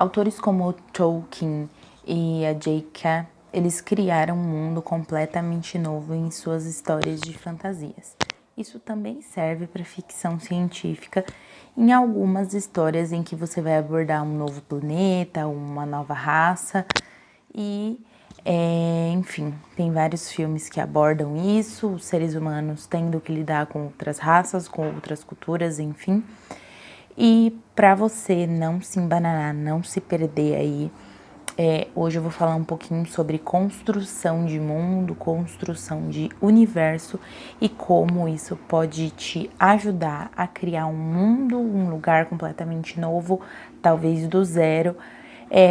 Autores como Tolkien e a J.K., eles criaram um mundo completamente novo em suas histórias de fantasias. Isso também serve para ficção científica em algumas histórias em que você vai abordar um novo planeta, uma nova raça e, enfim, tem vários filmes que abordam isso, os seres humanos tendo que lidar com outras raças, com outras culturas, enfim. E para você não se embananar, não se perder aí, hoje eu vou falar um pouquinho sobre construção de mundo, construção de universo e como isso pode te ajudar a criar um mundo, um lugar completamente novo, talvez do zero,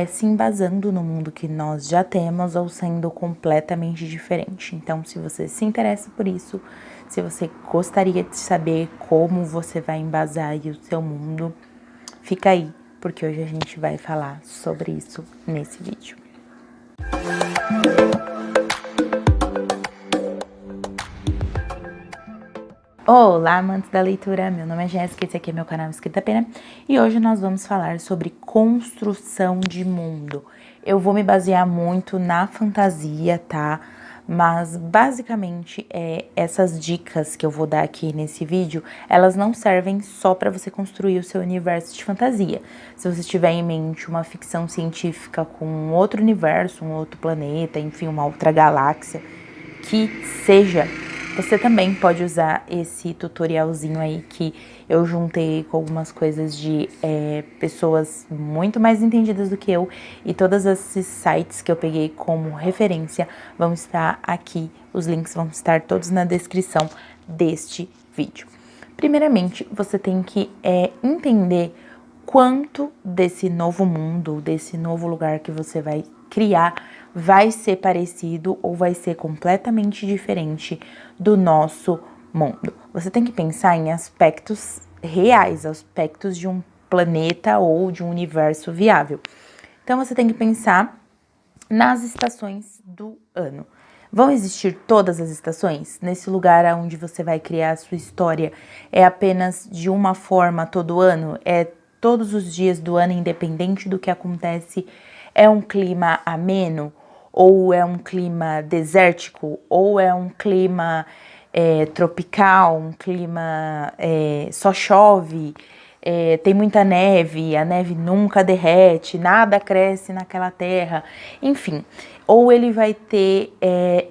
se embasando no mundo que nós já temos ou sendo completamente diferente. Então, se você se interessa por isso, se você gostaria de saber como você vai embasar aí o seu mundo, fica aí, porque hoje a gente vai falar sobre isso nesse vídeo. Olá, amantes da leitura, meu nome é Jéssica, esse aqui é meu canal Escrita Pena e hoje nós vamos falar sobre construção de mundo. Eu vou me basear muito na fantasia, tá? Mas basicamente essas dicas que eu vou dar aqui nesse vídeo, elas não servem só para você construir o seu universo de fantasia. Se você tiver em mente uma ficção científica com um outro universo, um outro planeta, enfim, uma outra galáxia, que seja, você também pode usar esse tutorialzinho aí que eu juntei com algumas coisas de pessoas muito mais entendidas do que eu, e todos esses sites que eu peguei como referência vão estar aqui, os links vão estar todos na descrição deste vídeo. Primeiramente, você tem que entender quanto desse novo mundo, desse novo lugar que você vai criar, vai ser parecido ou vai ser completamente diferente do nosso mundo. Você tem que pensar em aspectos reais, aspectos de um planeta ou de um universo viável. Então, você tem que pensar nas estações do ano. Vão existir todas as estações? Nesse lugar onde você vai criar a sua história, é apenas de uma forma todo ano? É todos os dias do ano, independente do que acontece? É um clima ameno? Ou é um clima desértico? Ou é um clima tropical? Um clima só chove? Tem muita neve, a neve nunca derrete, nada cresce naquela terra, enfim. Ou ele vai ter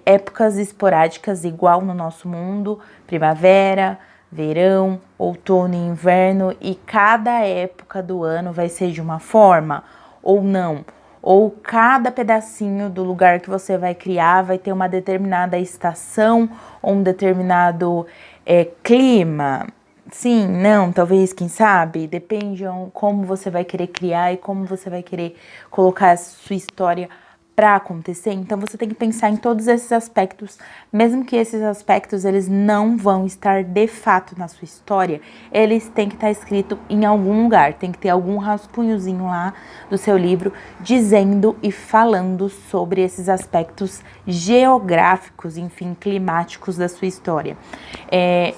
épocas esporádicas igual no nosso mundo, primavera, verão, outono e inverno, e cada época do ano vai ser de uma forma ou não. Ou cada pedacinho do lugar que você vai criar vai ter uma determinada estação ou um determinado clima. Sim, não, talvez, quem sabe, depende como você vai querer criar e como você vai querer colocar a sua história para acontecer. Então, você tem que pensar em todos esses aspectos, mesmo que esses aspectos, eles não vão estar de fato na sua história, eles têm que estar escrito em algum lugar, tem que ter algum rascunhozinho lá do seu livro, dizendo e falando sobre esses aspectos geográficos, enfim, climáticos da sua história.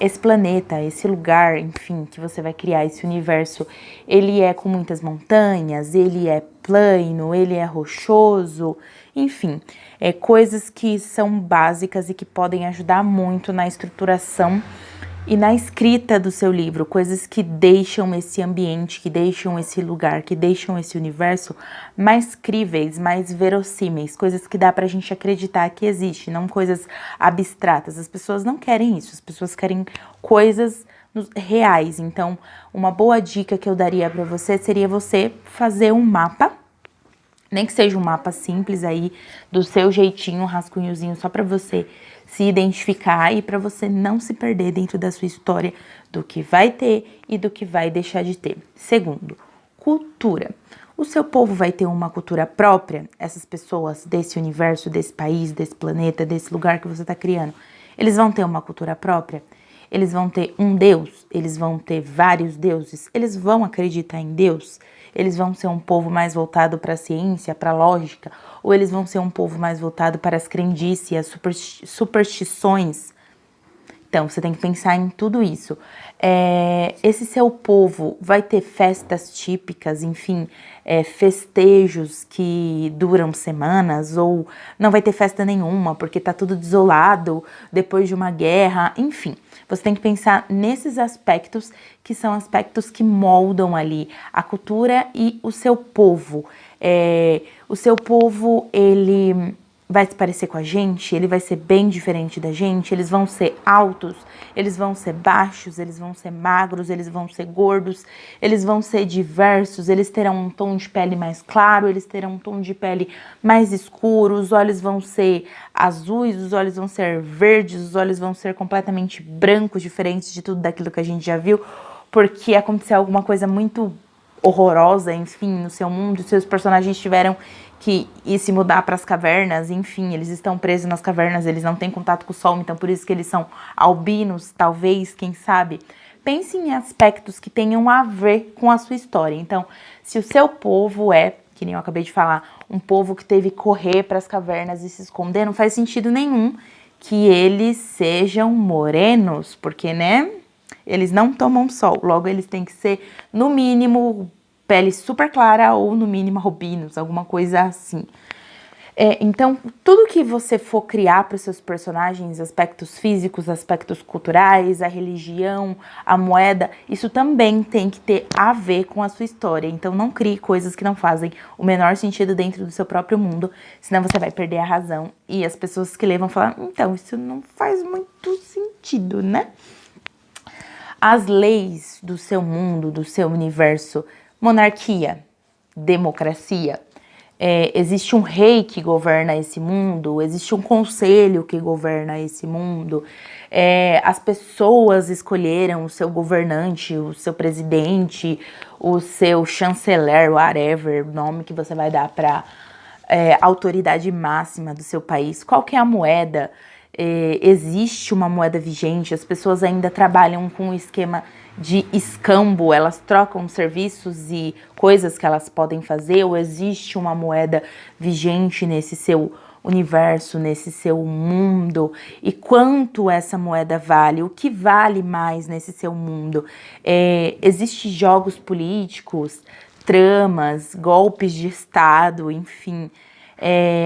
Esse planeta, esse lugar, enfim, que você vai criar, esse universo, ele é com muitas montanhas, ele é plano, ele é rochoso, enfim, coisas que são básicas e que podem ajudar muito na estruturação e na escrita do seu livro, coisas que deixam esse ambiente, que deixam esse lugar, que deixam esse universo mais críveis, mais verossímeis, coisas que dá pra gente acreditar que existe, não coisas abstratas. As pessoas não querem isso, as pessoas querem coisas reais. Então, uma boa dica que eu daria para você seria você fazer um mapa, nem que seja um mapa simples aí, do seu jeitinho, um rascunhozinho, só para você se identificar e para você não se perder dentro da sua história, do que vai ter e do que vai deixar de ter. Segundo, cultura. O seu povo vai ter uma cultura própria? Essas pessoas desse universo, desse país, desse planeta, desse lugar que você está criando, eles vão ter uma cultura própria? Eles vão ter um Deus? Eles vão ter vários deuses? Eles vão acreditar em Deus? Eles vão ser um povo mais voltado para a ciência, para a lógica? Ou eles vão ser um povo mais voltado para as crendices, as superstições? Então, você tem que pensar em tudo isso. Esse seu povo vai ter festas típicas, enfim, festejos que duram semanas, ou não vai ter festa nenhuma, porque tá tudo desolado depois de uma guerra, enfim. Você tem que pensar nesses aspectos, que são aspectos que moldam ali a cultura e o seu povo. O seu povo, ele vai se parecer com a gente, ele vai ser bem diferente da gente, eles vão ser altos, eles vão ser baixos, eles vão ser magros, eles vão ser gordos, eles vão ser diversos, eles terão um tom de pele mais claro, eles terão um tom de pele mais escuro, os olhos vão ser azuis, os olhos vão ser verdes, os olhos vão ser completamente brancos, diferentes de tudo daquilo que a gente já viu, porque aconteceu alguma coisa muito horrorosa, enfim, no seu mundo, seus personagens tiveram que ir se mudar para as cavernas, enfim, eles estão presos nas cavernas, eles não têm contato com o sol, então por isso que eles são albinos, talvez, quem sabe. Pense em aspectos que tenham a ver com a sua história. Então, se o seu povo que nem eu acabei de falar, um povo que teve que correr para as cavernas e se esconder, não faz sentido nenhum que eles sejam morenos, porque, né, eles não tomam sol, logo eles têm que ser, no mínimo, pele super clara ou, no mínimo, albinos, alguma coisa assim. Então, tudo que você for criar para os seus personagens, aspectos físicos, aspectos culturais, a religião, a moeda, isso também tem que ter a ver com a sua história. Então, não crie coisas que não fazem o menor sentido dentro do seu próprio mundo, senão você vai perder a razão. E as pessoas que lêem vão falar, então, isso não faz muito sentido, né? As leis do seu mundo, do seu universo, monarquia, democracia, existe um rei que governa esse mundo, existe um conselho que governa esse mundo, as pessoas escolheram o seu governante, o seu presidente, o seu chanceler, whatever, nome que você vai dar para autoridade máxima do seu país, qual que é a moeda, existe uma moeda vigente, as pessoas ainda trabalham com um esquema de escambo, elas trocam serviços e coisas que elas podem fazer, ou existe uma moeda vigente nesse seu universo, nesse seu mundo, e quanto essa moeda vale, o que vale mais nesse seu mundo. Existem jogos políticos, tramas, golpes de Estado, enfim.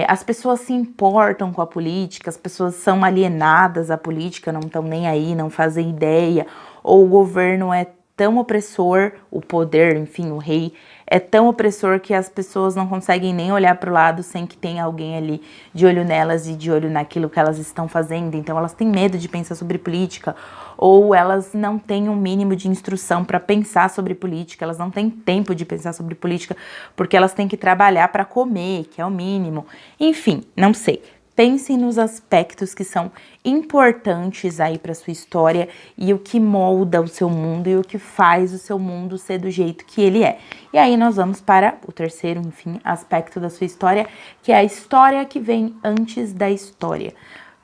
As pessoas se importam com a política, as pessoas são alienadas à política, não estão nem aí, não fazem ideia, ou o governo é tão opressor, o poder, enfim, o rei, é tão opressor que as pessoas não conseguem nem olhar para o lado sem que tenha alguém ali de olho nelas e de olho naquilo que elas estão fazendo. Então elas têm medo de pensar sobre política, ou elas não têm um mínimo de instrução para pensar sobre política, elas não têm tempo de pensar sobre política, porque elas têm que trabalhar para comer, que é o mínimo. Enfim, não sei. Pensem nos aspectos que são importantes aí para sua história e o que molda o seu mundo e o que faz o seu mundo ser do jeito que ele é. E aí nós vamos para o terceiro, enfim, aspecto da sua história, que é a história que vem antes da história.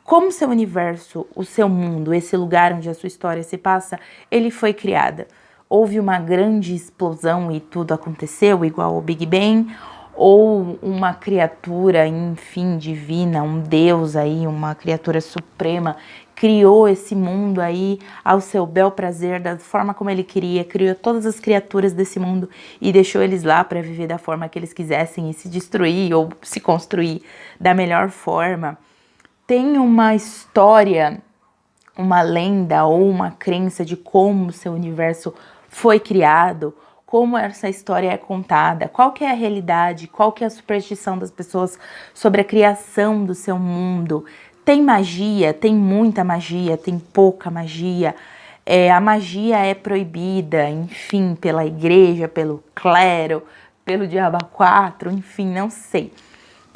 Como seu universo, o seu mundo, esse lugar onde a sua história se passa, ele foi criado. Houve uma grande explosão e tudo aconteceu, igual ao Big Bang, ou uma criatura, enfim, divina, um deus aí, uma criatura suprema, criou esse mundo aí ao seu bel prazer, da forma como ele queria, criou todas as criaturas desse mundo e deixou eles lá para viver da forma que eles quisessem e se destruir ou se construir da melhor forma. Tem uma história, uma lenda ou uma crença de como o seu universo foi criado, como essa história é contada, qual que é a realidade, qual que é a superstição das pessoas sobre a criação do seu mundo. Tem magia, tem muita magia, tem pouca magia. A magia é proibida, enfim, pela igreja, pelo clero, pelo diabo 4, enfim, não sei.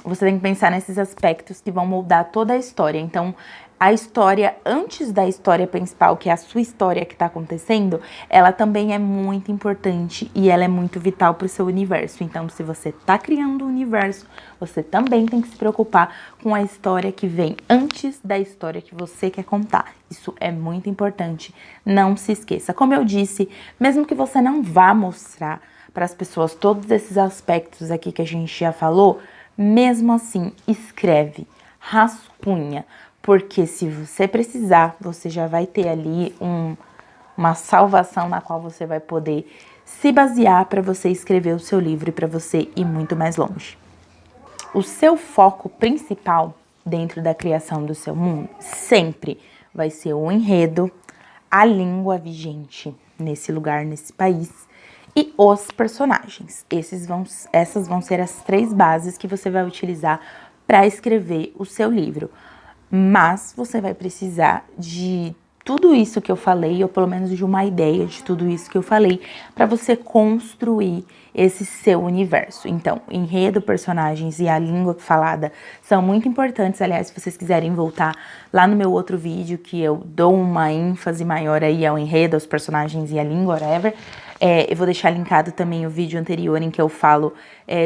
Você tem que pensar nesses aspectos que vão moldar toda a história. Então, a história antes da história principal, que é a sua história que está acontecendo, ela também é muito importante e ela é muito vital para o seu universo. Então, se você está criando um universo, você também tem que se preocupar com a história que vem antes da história que você quer contar. Isso é muito importante, não se esqueça. Como eu disse, mesmo que você não vá mostrar para as pessoas todos esses aspectos aqui que a gente já falou, mesmo assim, escreve, rascunha, porque se você precisar, você já vai ter ali uma salvação na qual você vai poder se basear para você escrever o seu livro e para você ir muito mais longe. O seu foco principal dentro da criação do seu mundo sempre vai ser o enredo, a língua vigente nesse lugar, nesse país e os personagens. Essas vão ser as 3 bases que você vai utilizar para escrever o seu livro. Mas você vai precisar de tudo isso que eu falei, ou pelo menos de uma ideia de tudo isso que eu falei, para você construir esse seu universo. Então, enredo, personagens e a língua falada são muito importantes. Aliás, se vocês quiserem voltar lá no meu outro vídeo, que eu dou uma ênfase maior aí ao enredo, aos personagens e a língua, whatever, eu vou deixar linkado também o vídeo anterior em que eu falo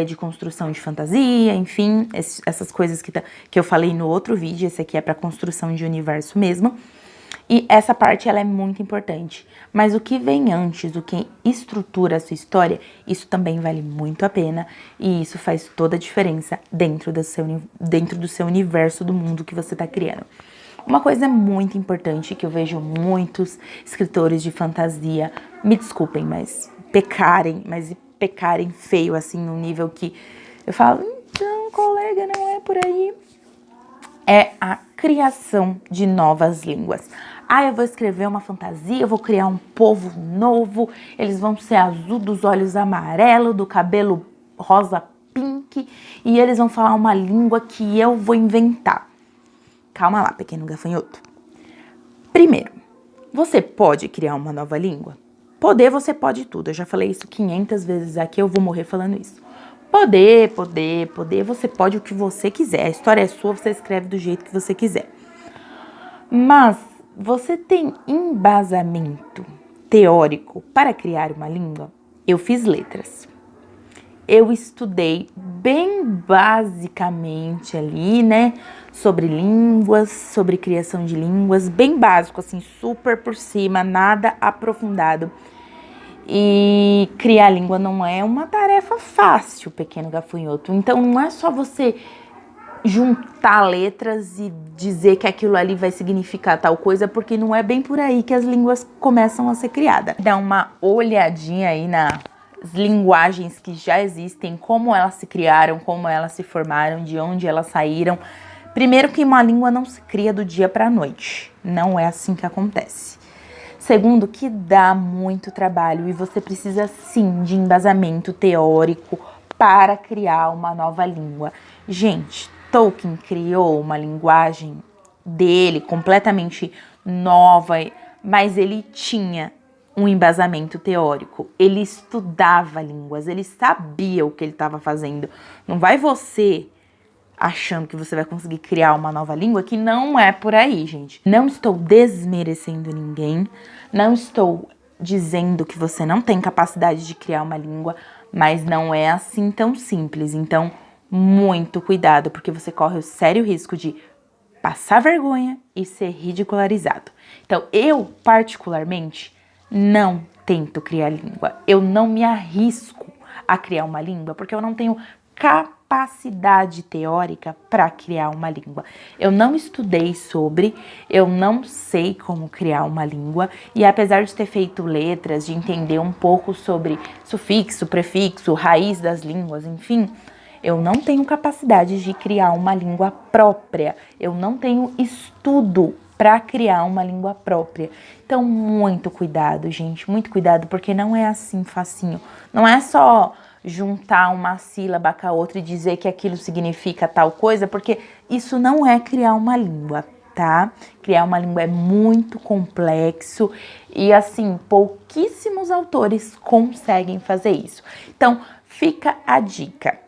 de construção de fantasia, enfim, essas coisas que eu falei no outro vídeo. Esse aqui é para construção de universo mesmo. E essa parte, ela é muito importante. Mas o que vem antes, o que estrutura a sua história, isso também vale muito a pena. E isso faz toda a diferença dentro do seu universo, do mundo que você está criando. Uma coisa muito importante que eu vejo muitos escritores de fantasia, me desculpem, mas pecarem feio, assim, num nível que eu falo, então, colega, não é por aí. É a criação de novas línguas. Eu vou escrever uma fantasia, eu vou criar um povo novo, eles vão ser azul, dos olhos amarelo, do cabelo rosa pink, e eles vão falar uma língua que eu vou inventar. Calma lá, pequeno gafanhoto. Primeiro, você pode criar uma nova língua? Poder, você pode tudo. Eu já falei isso 500 vezes aqui, eu vou morrer falando isso. Poder, você pode o que você quiser. A história é sua, você escreve do jeito que você quiser. Mas você tem embasamento teórico para criar uma língua? Eu fiz letras. Eu estudei bem basicamente ali, né, sobre línguas, sobre criação de línguas, bem básico, assim, super por cima, nada aprofundado. E criar língua não é uma tarefa fácil, pequeno gafanhoto. Então, não é só você juntar letras e dizer que aquilo ali vai significar tal coisa, porque não é bem por aí que as línguas começam a ser criadas. Dá uma olhadinha aí nas linguagens que já existem, como elas se criaram, como elas se formaram, de onde elas saíram. Primeiro que uma língua não se cria do dia para a noite. Não é assim que acontece. Segundo, que dá muito trabalho e você precisa sim de embasamento teórico para criar uma nova língua. Gente, Tolkien criou uma linguagem dele completamente nova, mas ele tinha um embasamento teórico. Ele estudava línguas, ele sabia o que ele estava fazendo. Não vai você achando que você vai conseguir criar uma nova língua, que não é por aí, gente. Não estou desmerecendo ninguém, não estou dizendo que você não tem capacidade de criar uma língua, mas não é assim tão simples. Então, muito cuidado, porque você corre o sério risco de passar vergonha e ser ridicularizado. Então, eu, particularmente, não tento criar língua. Eu não me arrisco a criar uma língua, porque eu não tenho capacidade teórica para criar uma língua. Eu não estudei sobre, eu não sei como criar uma língua, e apesar de ter feito letras, de entender um pouco sobre sufixo, prefixo, raiz das línguas, enfim, eu não tenho capacidade de criar uma língua própria. Eu não tenho estudo para criar uma língua própria. Então, muito cuidado, gente, muito cuidado, porque não é assim facinho. Não é só juntar uma sílaba com a outra e dizer que aquilo significa tal coisa, porque isso não é criar uma língua, tá? Criar uma língua é muito complexo e, assim, pouquíssimos autores conseguem fazer isso. Então, fica a dica.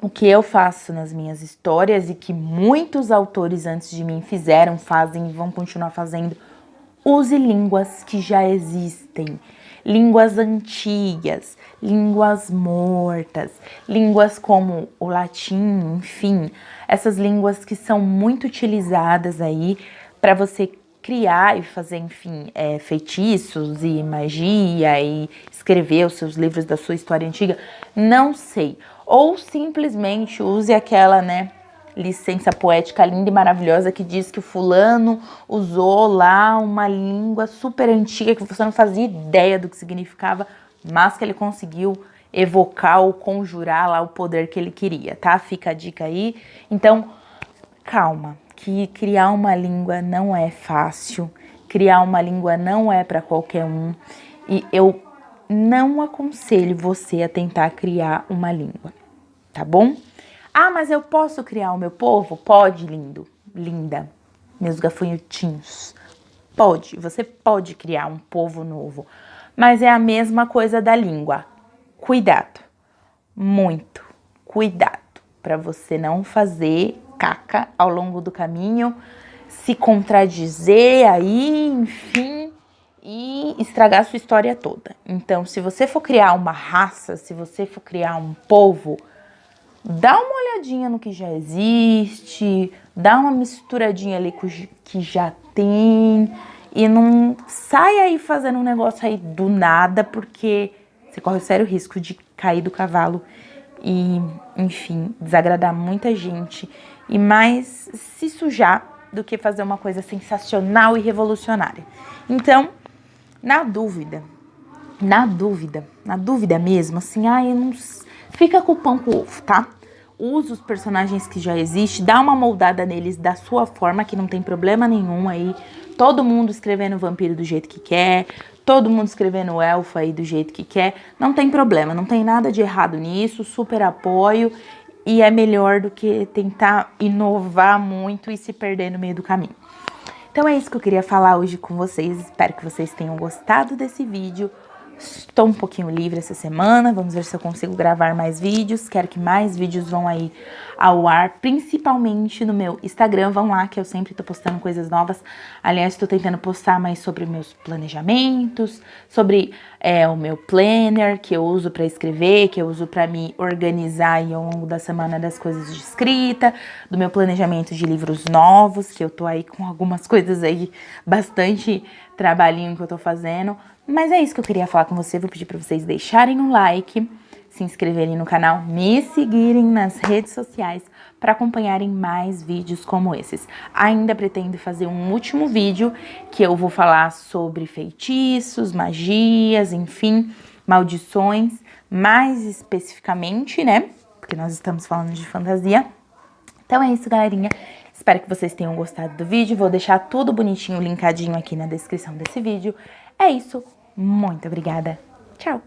O que eu faço nas minhas histórias e que muitos autores antes de mim fizeram, fazem e vão continuar fazendo, use línguas que já existem. Línguas antigas, línguas mortas, línguas como o latim, enfim, essas línguas que são muito utilizadas aí para você criar e fazer, enfim, feitiços e magia e escrever os seus livros da sua história antiga, não sei. Ou simplesmente use aquela, né, licença poética linda e maravilhosa que diz que o fulano usou lá uma língua super antiga que você não fazia ideia do que significava, mas que ele conseguiu evocar ou conjurar lá o poder que ele queria, tá? Fica a dica aí. Então, calma, que criar uma língua não é fácil, criar uma língua não é para qualquer um, e eu não aconselho você a tentar criar uma língua, tá bom? Ah, mas eu posso criar o meu povo? Pode, lindo, linda, meus gafanhotinhos. Pode, você pode criar um povo novo, mas é a mesma coisa da língua. Cuidado, muito cuidado, para você não fazer caca ao longo do caminho, se contradizer aí, enfim, e estragar a sua história toda. Então, se você for criar uma raça, se você for criar um povo, dá uma olhadinha no que já existe, dá uma misturadinha ali com o que já tem e não sai aí fazendo um negócio aí do nada, porque você corre o sério risco de cair do cavalo e, enfim, desagradar muita gente e mais se sujar do que fazer uma coisa sensacional e revolucionária. Então, na dúvida mesmo, assim, eu não... Fica com o pão com o ovo, tá? Usa os personagens que já existem, dá uma moldada neles da sua forma, que não tem problema nenhum aí. Todo mundo escrevendo vampiro do jeito que quer, todo mundo escrevendo elfo aí do jeito que quer. Não tem problema, não tem nada de errado nisso, super apoio. E é melhor do que tentar inovar muito e se perder no meio do caminho. Então é isso que eu queria falar hoje com vocês. Espero que vocês tenham gostado desse vídeo. Estou um pouquinho livre essa semana, vamos ver se eu consigo gravar mais vídeos. Quero que mais vídeos vão aí ao ar, principalmente no meu Instagram. Vão lá que eu sempre tô postando coisas novas. Aliás, estou tentando postar mais sobre meus planejamentos, sobre o meu planner que eu uso para escrever, que eu uso para me organizar aí ao longo da semana das coisas de escrita, do meu planejamento de livros novos, que eu tô aí com algumas coisas aí, bastante trabalhinho que eu tô fazendo. Mas é isso que eu queria falar com você. Vou pedir para vocês deixarem um like, se inscreverem no canal, me seguirem nas redes sociais para acompanharem mais vídeos como esses. Ainda pretendo fazer um último vídeo que eu vou falar sobre feitiços, magias, enfim, maldições, mais especificamente, né? Porque nós estamos falando de fantasia. Então é isso, galerinha. Espero que vocês tenham gostado do vídeo. Vou deixar tudo bonitinho, linkadinho aqui na descrição desse vídeo. É isso. Muito obrigada. Tchau.